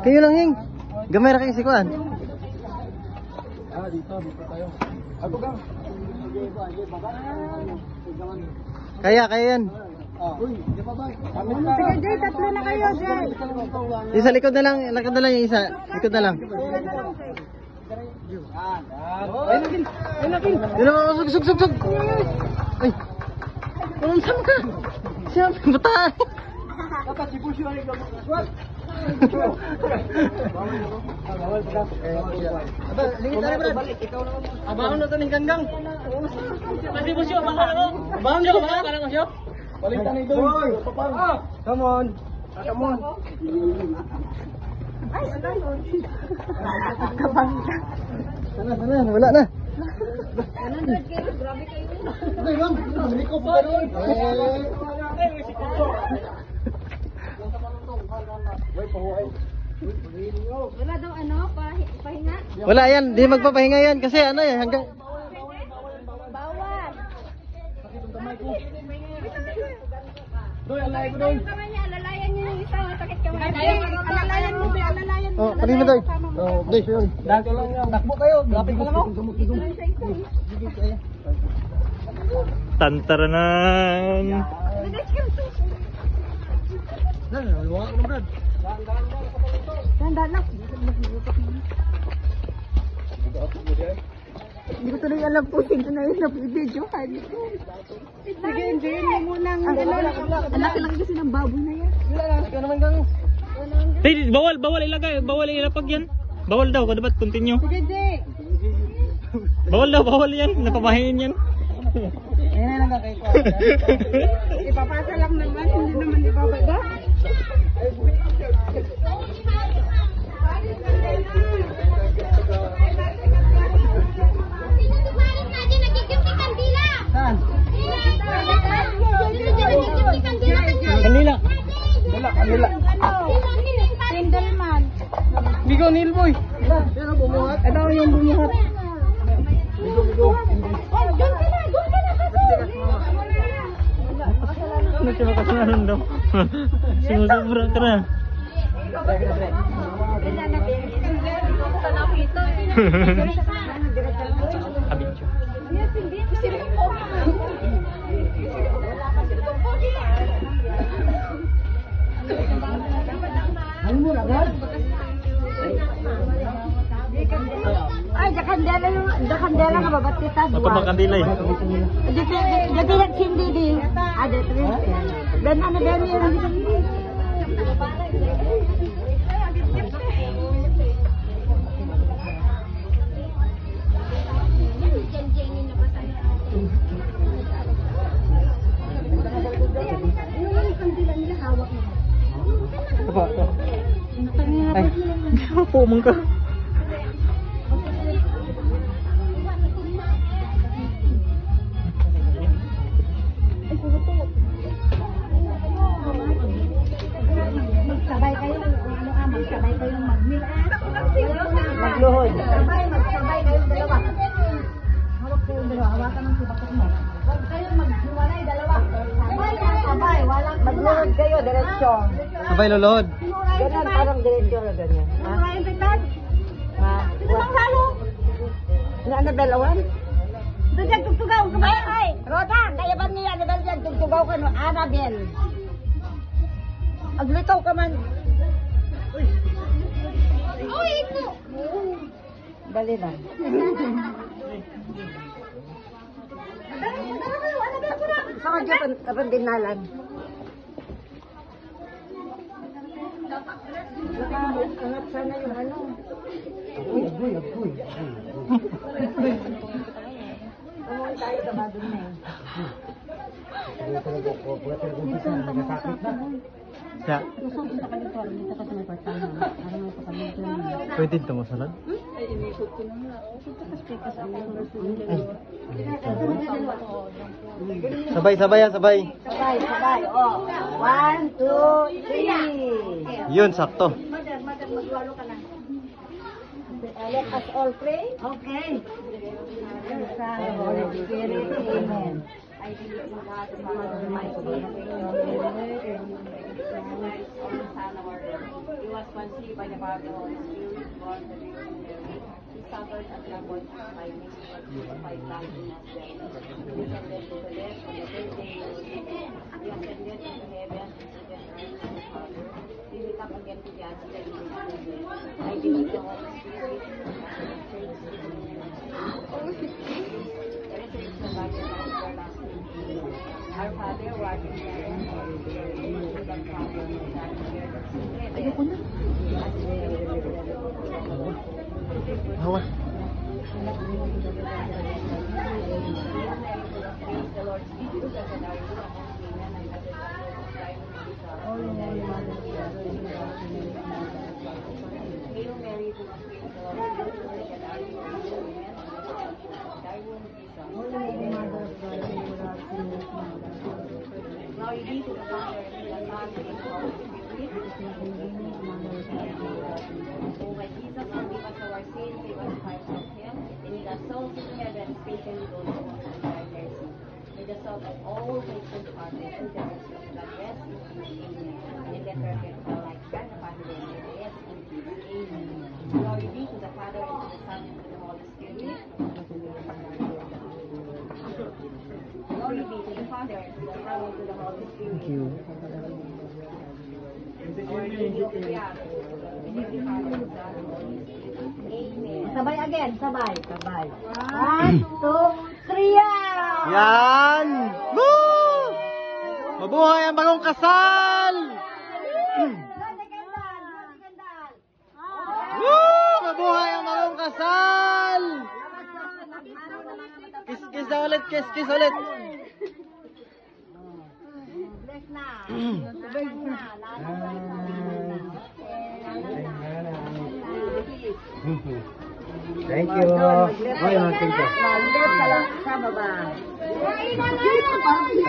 Kayo lang hing. Gamay ra kayo si kuan. Dito tayo. Ako gang. Kaya yan. Uy, di pa ba? Sige, Jay, tatlo na kayo, Jay. Isa likod na lang yung isa. Likod na lang. Ay, nakin. Yun naman, sug. Ay. Walang sama ka. Siya, bata. Dapat si Busyo ay gamot. What? Bawal pa. Aba, lingit tayo, Brad. Ikaw naman. Abang na to ng ganggang. Kasi mo siya, abang na ba? Parang siya. Balikan ni Doy. Come on. Come on. Ay, kabang ka. Sana, wala na. Grabe kayo. Ay, ma'am. Liko pa doon. Wala daw pahinga? Wala yan, di magpapahinga yan kasi ano eh, hanggang... Bawal. Doy, alay ko doy. Kamay niya, alalayan niyo yung isa, sakit kamay. Alalayan mo, alalayan mo. Oh, kanina doy. Oh, doy, yun. Dito lang yan. Takbo kayo. Lapit ko lang ako. Tantaranan. Luwa ko na, Brad. Ganda lang. Hindi ko tuloy alam po sino na yun na video-kan. Sige, enjoyin mo muna ang anak lang kasi ng baboy na yan. Ikaw naman gang. Hey, bawal ilagay, bawal ilapag yan. Bawal daw, dapat continue. Sige, Jay. Bawal yan, napabahin yan. Ayan na kay ko. Ipapasa lang naman, hindi naman ibabaga. Saan? Kanila. Kanila. Tindelman. Bigo Nilboy. Sino bumuhat? Ito yung bumuhat. Bigo. Doon ka na kasi. Ano siya makasalanan daw? Sinusubra ka na. Abidyo. Ano mo na, Brad? Ay, dakandela ka ba? Ba't kita Ako makandilay. Jadi nagsindi di. Ada terus. Dan ano din yung Apa? Ay, po mong ka. magsabay kayo magsabay kayo mag-meal. Magluhod. Magsabay kayo dalawa. Hawak kayo dalawa. Hawakan ng sibakot mo. Huwag kayo maghiwalay dalawa. Sabay, walang Magluhod kayo, diretso. Sabay lolod. Ganyan, parang diretso na ganyan. Ha? Murahin pagtad. Ha? Ito lang salo. Ano dalawan? Dudyan tugtugaw. Ay! Roda! Kaya ba niya na dyan? Tugtugaw ka no? Anabel. Aglitaw ka man. Uy, ito. Dali na. Saka dyan kapan dinalan. Angat sana yung ano. Agoy. Amoy tayo kabadon na eh. Siya. Pwede ito masalad? Sabay. Sabay. Oh. 1, 2, 3. Yun, sakto. Magwalo ka na. Let us all pray. Okay. Son, Holy Spirit, Amen. I believe in God, the Father Almighty, creator of heaven and earth, and who made the sunlight, on the Son of our Lord. He was conceived by the power of the Holy Spirit, born of the Virgin Mary. He suffered at the appointed time, he was crucified, died, and was buried. He descended into death, and the third day he rose again. He ascended into heaven, and seated right with the Father. He will come again to judge the living and the dead. I believe the Holy Spirit, the Church, the resurrection of body, and everlasting. Our Father, who art in heaven, hallowed be thy name. Thy Father, ayoko na. Hawa. Praise the Lord Jesus, blessed are you among women, and blessed is the fruit of thy womb, Jesus. Hail Mary, full of grace, the Lord is with you. Blessed are you among women, and blessed is the fruit of thy womb, Jesus. Glory be to the Father, and to the Son, and to the Holy Spirit. O my Jesus, forgive us our sins, save us from hell, and lead us souls into heaven, especially those who want to thy mercy. May the souls of all faithful departed through the mercy of God rest in peace. Amen. And let her get the light shine upon them, and rest in peace. Amen. Glory be to the Father, and to the Son, and to the Holy Spirit. Glory be to the Father, and to the Son, and to the Holy Spirit. Thank you. Amen. Sabay again, sabay. 1, 2, 3, Yan! Woo! Mabuhay ang bagong kasal! Woo! Mabuhay ang bagong kasal! Kiss na ulit, kiss ulit. Bless na. Thank you. Oh, thank you. Bless sa baba.